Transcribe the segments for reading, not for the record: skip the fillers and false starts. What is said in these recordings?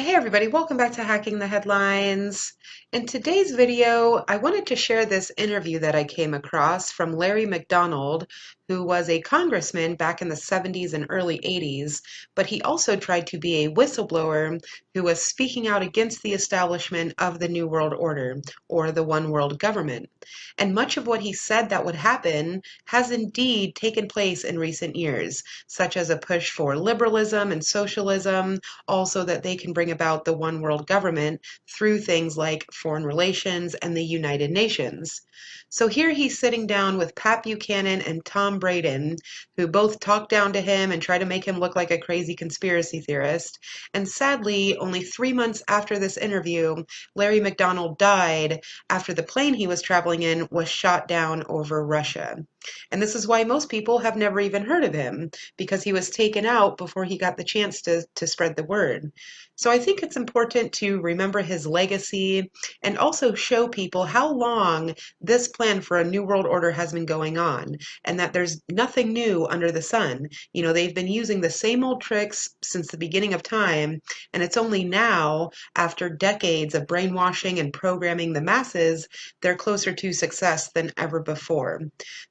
Hey everybody, welcome back to Hacking the Headlines. In today's video, I wanted to share this interview that I came across from Larry McDonald, who was a congressman back in the 70s and early 80s, but he also tried to be a whistleblower who was speaking out against the establishment of the New World Order, or the One World Government. And much of what he said that would happen has indeed taken place in recent years, such as a push for liberalism and socialism, also that they can bring about the one world government through things like foreign relations and the United Nations. So here he's sitting down with Pat Buchanan and Tom Braden, who both talk down to him and try to make him look like a crazy conspiracy theorist. And sadly, only 3 months after this interview, Larry McDonald died after the plane he was traveling in was shot down over Russia. And this is why most people have never even heard of him, because he was taken out before he got the chance to spread the word. So I think it's important to remember his legacy and also show people how long this plan for a new world order has been going on, and that there's nothing new under the sun. You know, they've been using the same old tricks since the beginning of time, and it's only now, after decades of brainwashing and programming the masses, they're closer to success than ever before.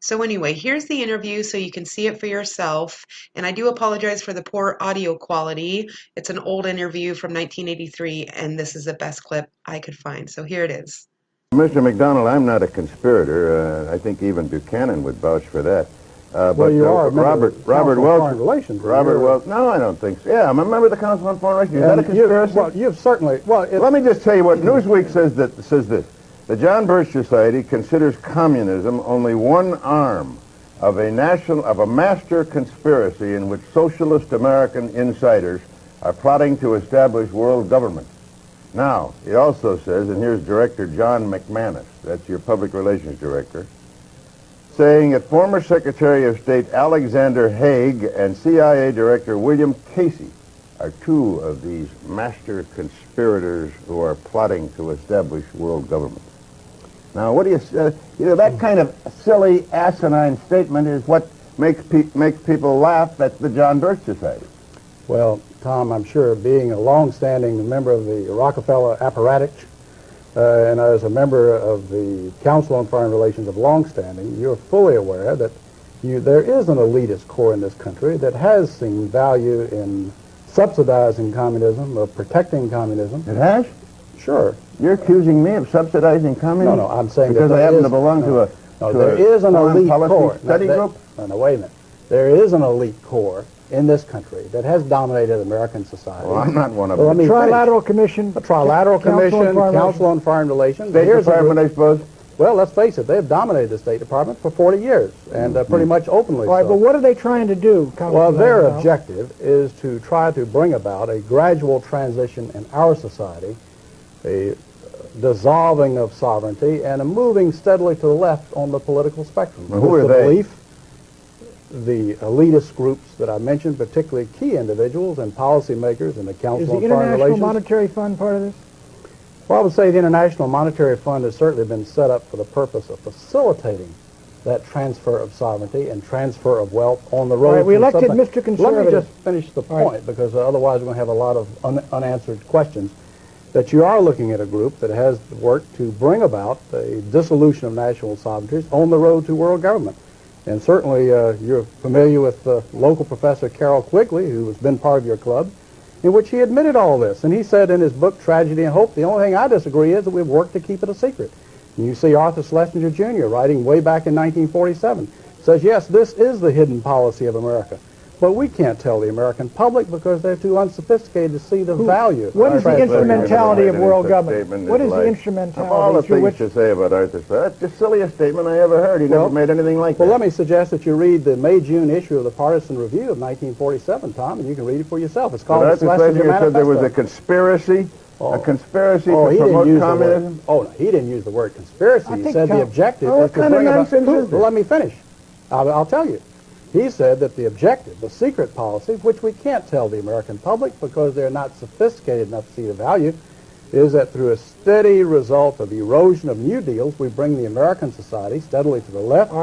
So anyway, here's the interview so you can see it for yourself. And I do apologize for the poor audio quality. It's an old interview from 1983, and this is the best clip I could find. So here it is. Mr. McDonald, I'm not a conspirator. I think even Buchanan would vouch for that. Well, you are Robert Welch. Robert Welch. No, I don't think so. Yeah, I'm a member of the Council on Foreign Relations. Is that a conspiracy? Well, you've certainly. Well, let me just tell you what Newsweek says this. The John Birch Society considers communism only one arm of a master conspiracy in which socialist American insiders are plotting to establish world government. Now, it also says, and here's Director John McManus, that's your public relations director, saying that former Secretary of State Alexander Haig and CIA Director William Casey are two of these master conspirators who are plotting to establish world government. Now, what do you that kind of silly, asinine statement is what makes people laugh at the John Birch Society. Well, Tom, I'm sure being a long-standing member of the Rockefeller apparatus, and as a member of the Council on Foreign Relations of long-standing, you're fully aware that there is an elitist core in this country that has seen value in subsidizing communism, of protecting communism. It has? Sure. You're accusing me of subsidizing communism? No, I'm saying because that I happen to belong to a there is an elite core study group. No, wait a minute. There is an elite core in this country that has dominated American society. Well, I'm not one of them. Let me Trilateral Commission. A Trilateral Commission, Council on Foreign Relations. State Department, I suppose. Well, let's face it, they've dominated the State Department for 40 years, and pretty much openly All right, so. but what are they trying to do? Well, their objective is to try to bring about a gradual transition in our society, a dissolving of sovereignty, and a moving steadily to the left on the political spectrum. Well, who are they? Belief, the elitist groups that I mentioned, particularly key individuals and policymakers in the Council on Foreign Relations. Is the International Monetary Fund part of this? Well, I would say the International Monetary Fund has certainly been set up for the purpose of facilitating that transfer of sovereignty and transfer of wealth on the road. All right, we elected something. Mr. Conservative. Let me just finish the point, because otherwise we're going to have a lot of unanswered questions. That you are looking at a group that has worked to bring about a dissolution of national sovereignties on the road to world government. And certainly you're familiar with local Professor Carroll Quigley, who has been part of your club, in which he admitted all this. And he said in his book, Tragedy and Hope, the only thing I disagree is that we've worked to keep it a secret. And you see Arthur Schlesinger Jr. writing way back in 1947, says, yes, this is the hidden policy of America. But we can't tell the American public because they're too unsophisticated to see the value. What is the instrumentality of world government? What is the Of instrumentality? all the things to say about Arthur Schlesinger, that's the silliest statement I ever heard. He never made anything like that. Well, let me suggest that you read the May-June issue of the Partisan Review of 1947, Tom, and you can read it for yourself. It's called Arthur Schlesinger said there was a conspiracy, to promote communism. No, he didn't use the word conspiracy. He said the objective was to kind of bring about... nonsense is this? Well, let me finish. I'll tell you. He said that the objective, the secret policy, which we can't tell the American public because they're not sophisticated enough to see the value, is that through a steady result of erosion of new deals, we bring the American society steadily to the left,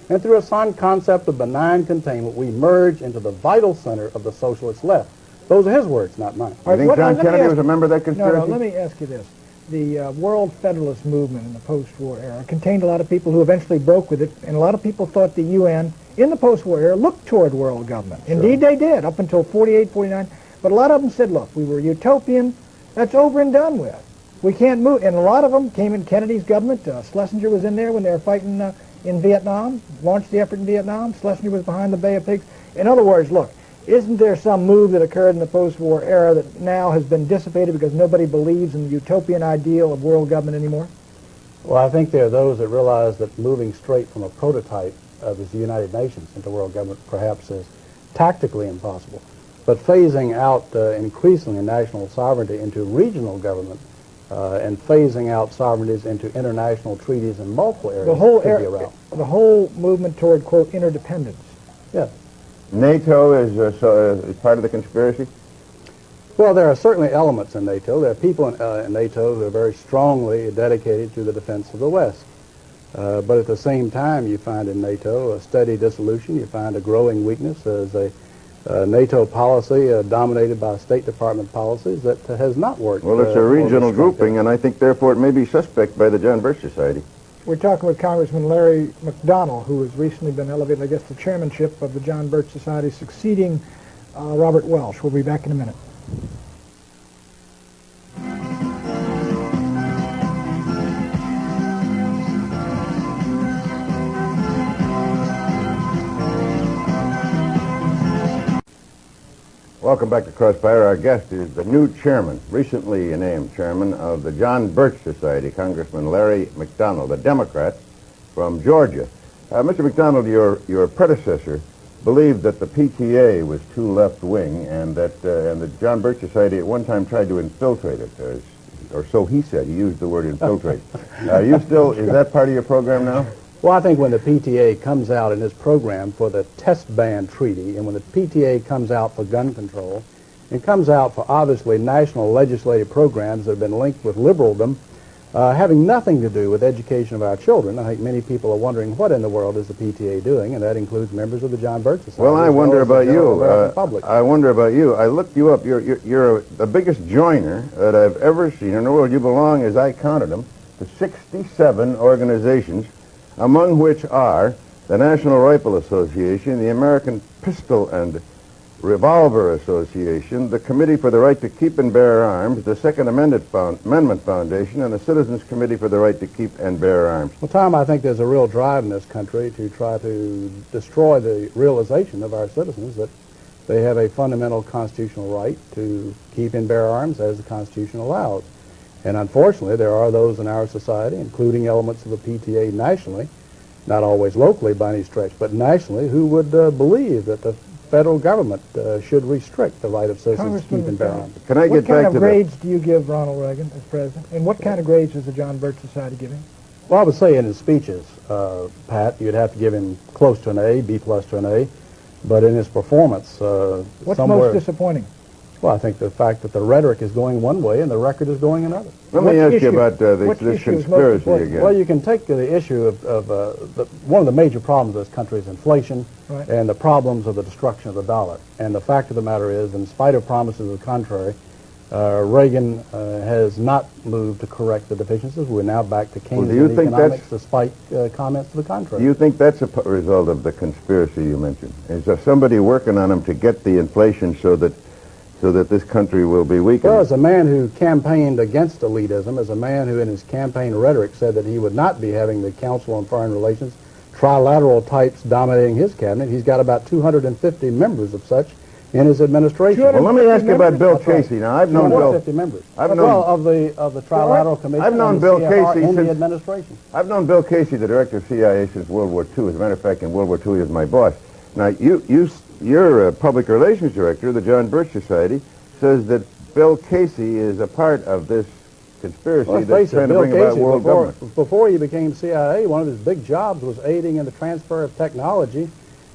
and through a sound concept of benign containment, we merge into the vital center of the socialist left. Those are his words, not mine. You think John Kennedy was a member of that No, conspiracy? let me ask you this. The World Federalist Movement in the post-war era contained a lot of people who eventually broke with it, and a lot of people thought the UN in the post-war era looked toward world government. Sure. Indeed they did, up until 48, 49. But a lot of them said, look, we were utopian, that's over and done with. We can't move. And a lot of them came in Kennedy's government. Schlesinger was in there when they were fighting in Vietnam, launched the effort in Vietnam. Schlesinger was behind the Bay of Pigs. In other words, look, isn't there some move that occurred in the post-war era that now has been dissipated because nobody believes in the utopian ideal of world government anymore? Well, I think there are those that realize that moving straight from a prototype of the United Nations into world government perhaps is tactically impossible. But phasing out increasingly national sovereignty into regional government and phasing out sovereignties into international treaties in multiple areas could be a route. The whole movement toward, quote, interdependence. Yes. NATO is part of the conspiracy? Well, there are certainly elements in NATO. There are people in NATO who are very strongly dedicated to the defense of the West. But at the same time, you find in NATO a steady dissolution. You find a growing weakness as a NATO policy dominated by State Department policies that has not worked. Well, it's a regional grouping, and I think, therefore, it may be suspect by the John Birch Society. We're talking with Congressman Larry McDonald, who has recently been elevated, I guess, to chairmanship of the John Birch Society, succeeding Robert Welsh. We'll be back in a minute. Welcome back to Crossfire. Our guest is the new chairman, recently named chairman of the John Birch Society, Congressman Larry McDonald, a Democrat from Georgia. Mr. McDonald, your predecessor believed that the PTA was too left-wing and that and the John Birch Society at one time tried to infiltrate it, or so he said. He used the word infiltrate. Is that part of your program now? Well, I think when the PTA comes out in its program for the test ban treaty, and when the PTA comes out for gun control, and comes out for obviously national legislative programs that have been linked with liberaldom, having nothing to do with education of our children, I think many people are wondering what in the world is the PTA doing, and that includes members of the John Birch Society. Well, I wonder about you. I wonder about you. I looked you up. You're the biggest joiner that I've ever seen in the world. You belong, as I counted them, to 67 organizations, among which are the National Rifle Association, the American Pistol and Revolver Association, the Committee for the Right to Keep and Bear Arms, the Second Amendment Foundation, and the Citizens Committee for the Right to Keep and Bear Arms. Well, Tom, I think there's a real drive in this country to try to destroy the realization of our citizens that they have a fundamental constitutional right to keep and bear arms as the Constitution allows. And unfortunately, there are those in our society, including elements of the PTA nationally, not always locally by any stretch, but nationally, who would believe that the federal government should restrict the right of citizens to keep and bear arms. Can I get back to What kind of grades do you give Ronald Reagan as president? And what kind of grades is the John Birch Society giving? Well, I would say in his speeches, Pat, you'd have to give him close to an A, B plus to an A. But in his performance, what's most disappointing? Well, I think the fact that the rhetoric is going one way and the record is going another. Let me ask you about this conspiracy again. Well, you can take the issue of one of the major problems of this country is inflation, right, and the problems of the destruction of the dollar. And the fact of the matter is, in spite of promises of the contrary, Reagan has not moved to correct the deficiencies. We're now back to Keynesian economics despite comments to the contrary. Do you think that's a result of the conspiracy you mentioned? Is there somebody working on them to get the inflation so that this country will be weakened? Well, as a man who campaigned against elitism, as a man who in his campaign rhetoric said that he would not be having the Council on Foreign Relations trilateral types dominating his cabinet, he's got about 250 members of such in his administration. Well, let me ask you about Bill Casey. Now, I've known Bill. 250 members. Of the trilateral commission. I've known Bill Casey in since the administration. I've known Bill Casey, the director of CIA, since World War II. As a matter of fact, in World War II, he was my boss. Now, your public relations director of the John Birch Society says that Bill Casey is a part of this conspiracy that's trying to bring about world government. Before he became CIA, one of his big jobs was aiding in the transfer of technology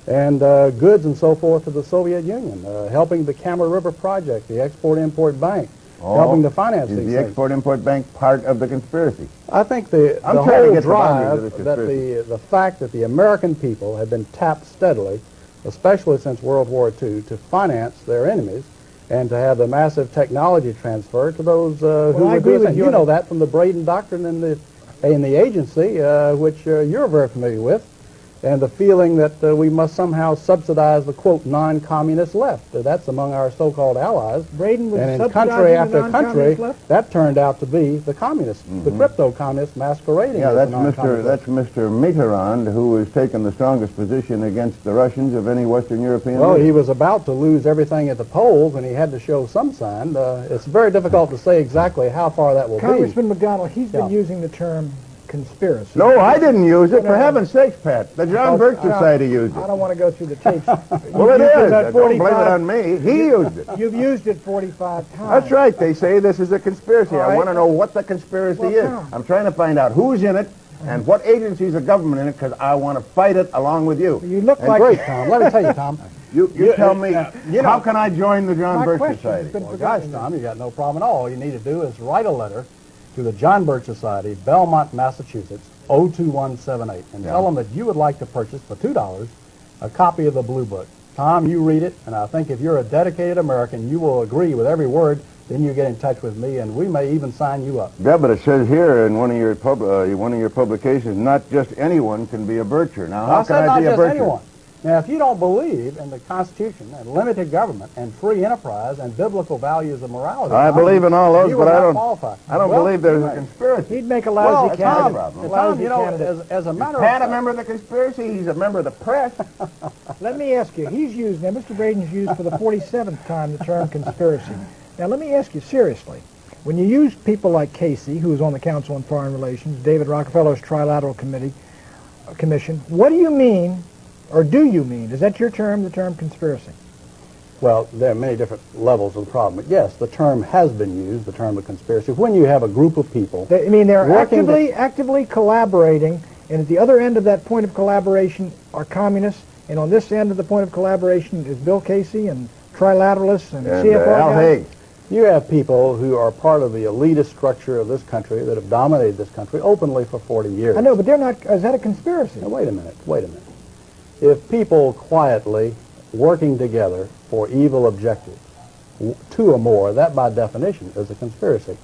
and goods and so forth to the Soviet Union, helping the Kama River Project, the Export-Import Bank, helping to finance these things. Is the Export-Import Bank part of the conspiracy? I think the whole drive, that the fact that the American people have been tapped steadily, especially since World War II, to finance their enemies, and to have the massive technology transfer to those who I would agree do with it. you. You know that from the Braden Doctrine in the agency, which you're very familiar with, and the feeling that we must somehow subsidize the, quote, non-communist left. That's among our so-called allies. Braden was And in subsidizing country the after country, non-communist left? that turned out to be the communists, the crypto-communists masquerading Yeah, as that's the non-communist left. Mr. Mitterrand, who has taken the strongest position against the Russians of any Western European Well, leader. he was about to lose everything at the polls, and he had to show some sign. It's very difficult to say exactly how far that will Congressman McDonald, he's been Yeah. using the term conspiracy. No, I didn't use it. No, For no. heaven's sakes, Pat. The John Birch Society used I it. don't want to go through the tapes. Well, it You've used is. that Don't blame it 45 on me. He used it. You've used it 45 times. That's right. They say this is a conspiracy. All I right. want to know what the conspiracy Well, is. Tom. I'm trying to find out who's in it and what agencies of government in it, because I want to fight it along with you. You look And like... Great, Tom. Let me tell you, Tom. You tell me, you know, how can I join the John My Birch question Society? has been Well, forgotten. gosh, Tom, you got no problem at all. All you need to do is write a letter to the John Birch Society, Belmont, Massachusetts, 02178, and tell them that you would like to purchase for $2 a copy of the Blue Book. Tom, you read it, and I think if you're a dedicated American, you will agree with every word. Then you get in touch with me, and we may even sign you up. Yeah, but it says here in one of your publications, not just anyone can be a Bircher. Now, how I can said I not be a just Bircher? anyone. Now, if you don't believe in the Constitution and limited government and free enterprise and biblical values of morality, I Tom, believe in all those, you but will I not don't. qualify. I don't Well, believe there's a right. conspiracy. He'd make a Well, lousy Tom, candidate. problem. Tom, Lousy you know, candidate. as a matter of Pat, a fact, member of the conspiracy. He's a member of the press. Let me ask you, he's used, now Mr. Braden's used for the 47th time the term conspiracy. Now let me ask you seriously, when you use people like Casey, who's on the Council on Foreign Relations, David Rockefeller's Trilateral Commission, what do you mean, or do you mean, is that your term, the term conspiracy? well, there are many different levels of the problem. But yes, the term has been used, the term of conspiracy, when you have a group of people. I mean, they're working actively collaborating, and at the other end of that point of collaboration are communists, and on this end of the point of collaboration is Bill Casey and trilateralists and, And CFR Al guys. Haig. You have people who are part of the elitist structure of this country that have dominated this country openly for 40 years. I know, but they're not, is that a conspiracy? Now, wait a minute. If people quietly working together for evil objectives, two or more, that by definition is a conspiracy.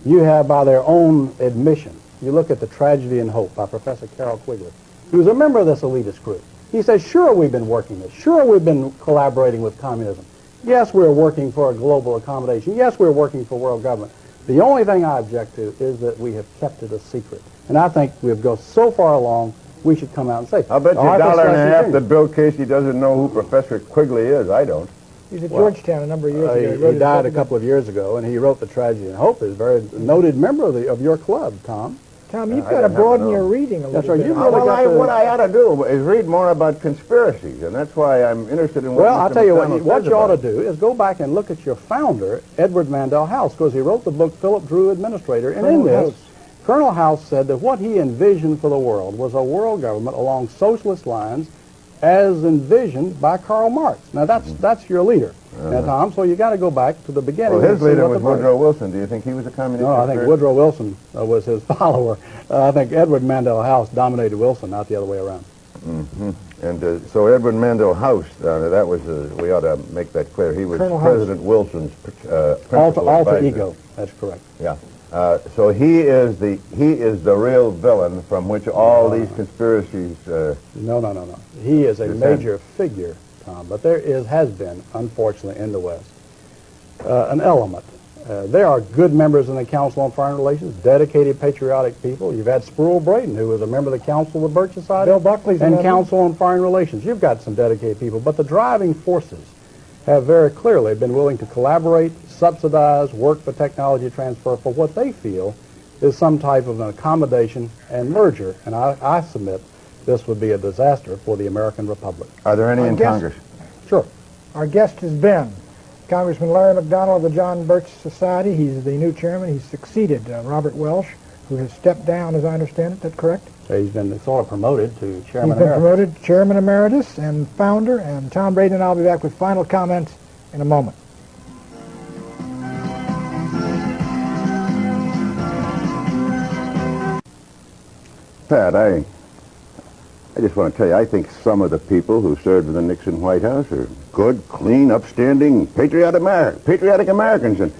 You have, by their own admission, you look at The Tragedy and Hope by Professor Carroll Quigley, who's a member of this elitist group. He says, sure, we've been working this. Sure, we've been collaborating with communism. Yes, we're working for a global accommodation. Yes, we're working for world government. The only thing I object to is that we have kept it a secret. And I think we've gone so far along, we should come out and say, I'll bet you "Our $1.50 conspiracy that Bill Casey doesn't know who Professor Quigley is. I don't. He's at Georgetown a number of years ago. He wrote his died book a couple of years ago, and he wrote The Tragedy and Hope. He's a very noted member of your club, Tom. Tom, you've I got to don't broaden know. your reading a little That's right. bit. You've really got to- What I ought to do is read more about conspiracies, and that's why I'm interested in what Well, Mr. I'll tell you McDonald what says you ought to about it. do is go back and look at your founder, Edward Mandell House, because he wrote the book Philip Drew Administrator, and in Colonel this, Colonel House said that what he envisioned for the world was a world government along socialist lines as envisioned by Karl Marx. Now, that's your leader, now, Tom, so you got to go back to the beginning. Well, and his see leader what was the Woodrow Wilson. Do you think he was a communist? No, I think conspiracy? Woodrow Wilson was his follower. I think Edward Mandell House dominated Wilson, not the other way around. And so Edward Mandell House, that was, we ought to make that clear. He was Colonel House. President Wilson's principal Alter advisor. ego, that's correct. Yeah. So he is the real villain from which all these conspiracies. No. He is a Descend. major figure, Tom, but there has been, unfortunately, in the West, an element. There are good members in the Council on Foreign Relations, dedicated, patriotic people. You've had Sproul Braden, who was a member of the Council of the Birch Society. Bill Buckley's and another. Council on Foreign Relations. You've got some dedicated people, but the driving forces have very clearly been willing to collaborate, subsidize, work for technology transfer for what they feel is some type of an accommodation and merger. And I submit this would be a disaster for the American Republic. Are there any I in guess- Congress? Sure. Our guest has been Congressman Larry McDonald of the John Birch Society. He's the new chairman. He's succeeded Robert Welsh, who has stepped down, as I understand it. Is that correct? So he's been sort of promoted to chairman He's been emeritus. promoted chairman emeritus and founder. And Tom Braden and I will be back with final comments in a moment. Pat, I I just want to tell you, I think some of the people who served in the Nixon White House are good, clean, upstanding, patriotic Americans. And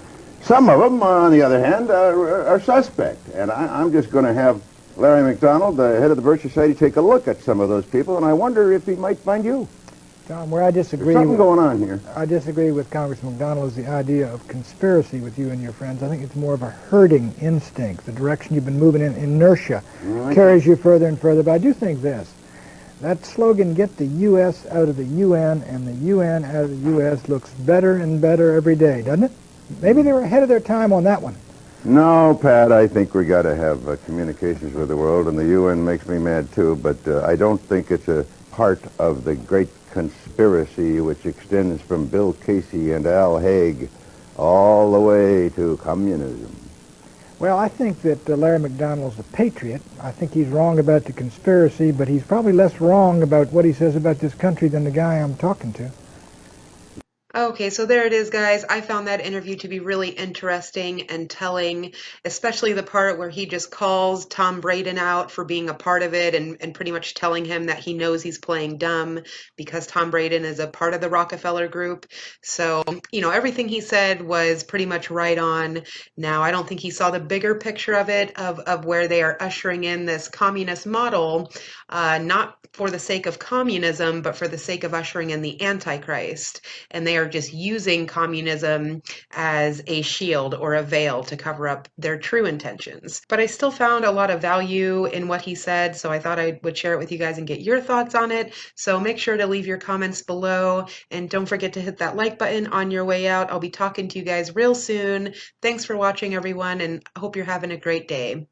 some of them, on the other hand, are suspect. And I'm just going to have Larry McDonald, the head of the Birch Society, take a look at some of those people, and I wonder if he might find you. Tom, where I disagree, There's something going on here. I disagree with Congressman McDonald is the idea of conspiracy with you and your friends. I think it's more of a herding instinct. The direction you've been moving in, inertia, carries you further and further. But I do think this. That slogan, get the U.S. out of the UN and the UN out of the U.S., looks better and better every day, doesn't it? Maybe they were ahead of their time on that one. No, Pat, I think we got to have communications with the world, and the UN makes me mad too, but I don't think it's a part of the great conspiracy which extends from Bill Casey and Al Haig all the way to communism. Well, I think that Larry McDonald's a patriot. I think he's wrong about the conspiracy, but he's probably less wrong about what he says about this country than the guy I'm talking to. Okay, so there it is, guys. I found that interview to be really interesting and telling, especially the part where he just calls Tom Braden out for being a part of it and pretty much telling him that he knows he's playing dumb because Tom Braden is a part of the Rockefeller group. So, everything he said was pretty much right on. Now, I don't think he saw the bigger picture of it, of where they are ushering in this communist model, not for the sake of communism, but for the sake of ushering in the Antichrist. And they are just using communism as a shield or a veil to cover up their true intentions. But I still found a lot of value in what he said, so I thought I would share it with you guys and get your thoughts on it. So make sure to leave your comments below, and don't forget to hit that like button on your way out. I'll be talking to you guys real soon. Thanks for watching, everyone, and I hope you're having a great day.